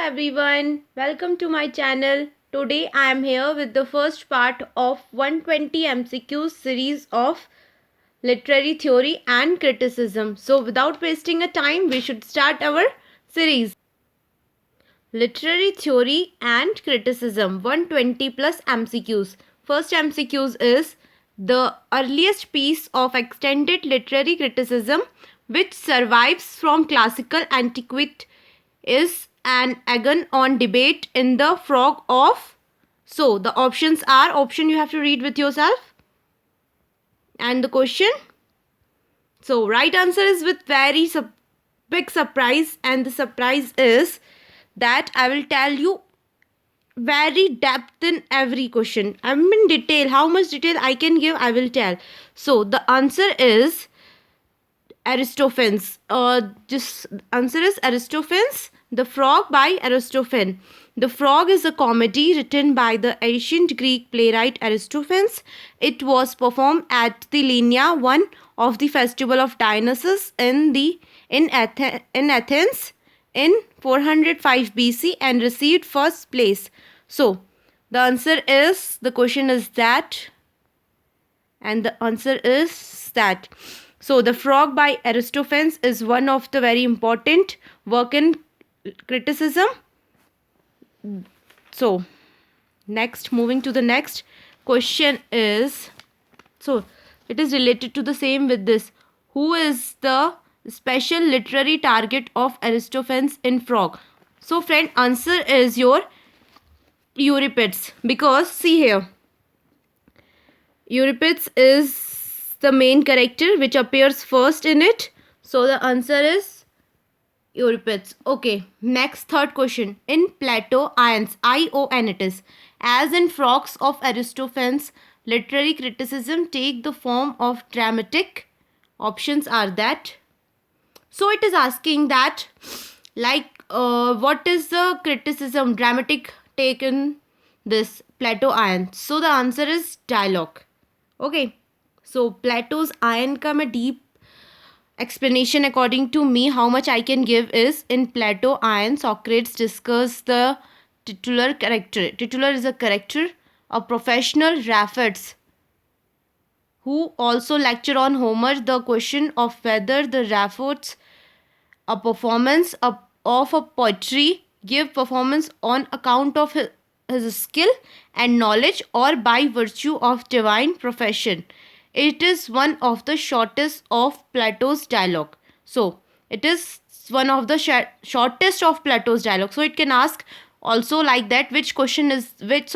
everyone, welcome to my channel. Today I am here with the first part of 120 MCQ series of literary theory and criticism. So without wasting a time, we should start our series. Literary theory and criticism 120 plus MCQs. First MCQs is the earliest piece of extended literary criticism which survives from classical antiquity is an agon on debate in the frog of. So the options are, option you have to read with yourself, and the question. So right answer is with very big surprise, and the surprise is that I will tell you very depth in every question. I'm in detail. How much detail I can give, I will tell. So the answer is Aristophanes. Just answer is Aristophanes. The Frog by Aristophanes. The Frog is a comedy written by the ancient Greek playwright Aristophanes. It was performed at the Lenia, one of the festival of Dionysus in Athens in 405 BC, and received first place. So the answer is, the question is that, and the answer is that. So the Frog by Aristophanes is one of the very important work in criticism. So next, moving to the next question is, so it is related to the same with this. Who is the special literary target of Aristophanes in Frog? So friend, answer is your Euripides, because see here, Euripides is the main character which appears first in it. So the answer is Euripides. Okay, next, third question. In Plato, Ions, I-O-N it is, as in Frogs of Aristophanes, literary criticism take the form of dramatic. Options are that. So it is asking that, like, what is the criticism, dramatic take in this Plato Ion? So the answer is dialogue. Okay, so Plato's Ion का मैं deep explanation according to me, how much I can give is, in Plato Ion, Socrates discuss the titular character. Titular is a character, a professional Raffates, who also lecture on Homer, the question of whether the Raffates, a performance of a poetry, give performance on account of his skill and knowledge or by virtue of divine profession. It is one of the shortest of Plato's dialogue. So it is one of the shortest of Plato's dialogue. So it can ask also like that, which question is which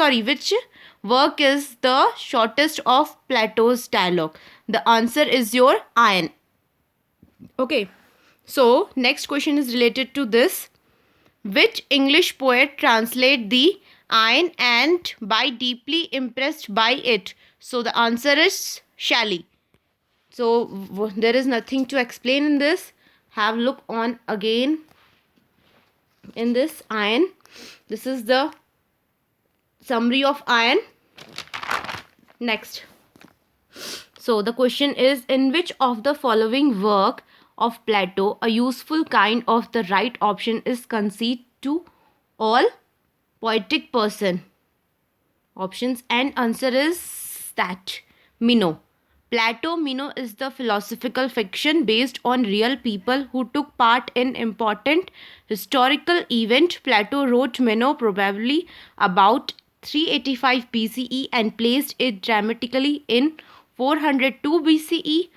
work is the shortest of Plato's dialogue? The answer is your Ion. Okay. So next question is related to this. Which English poet translate the Ion and by deeply impressed by it? So the answer is Shelley. So there is nothing to explain in this. Have a look on again in this Ion. This is the summary of Ion. Next. So the question is, in which of the following work of Plato a useful kind of the right option is conceded to all poetic person? Options, and answer is that Meno. Plato Meno is the philosophical fiction based on real people who took part in important historical event. Plato wrote Meno probably about 385 BCE and placed it dramatically in 402 BCE.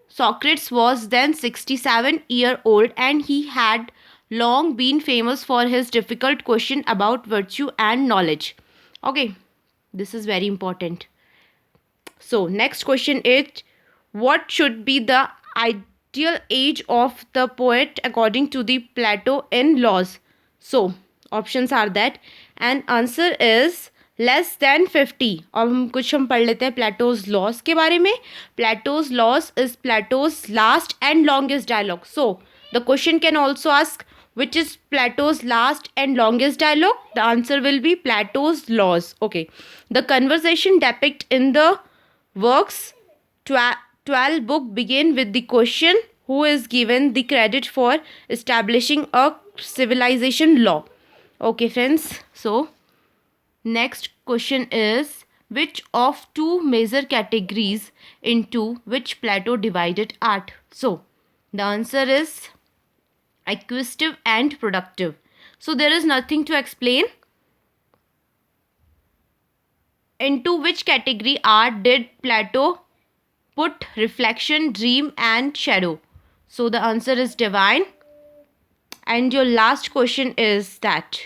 Socrates was then 67-year-old, and he had long been famous for his difficult question about virtue and knowledge. Okay, this is very important. So next question is, what should be the ideal age of the poet according to the Plato in laws? So options are that, and answer is less than 50. अब हम पढ़ लेते हैं Plato's loss के बारे में. Plato's laws is Plato's last and longest dialogue. So the question can also ask which is Plato's last and longest dialogue. The answer will be Plato's laws. Okay, the conversation depicted in the works 12 book begin with the question, who is given the credit for establishing a civilization law? Okay, friends. So, next question is, which of two major categories into which Plato divided art? So, the answer is acquisitive and productive. So, there is nothing to explain. Into which category art did Plato put reflection, dream, and shadow? So, the answer is divine. And your last question is that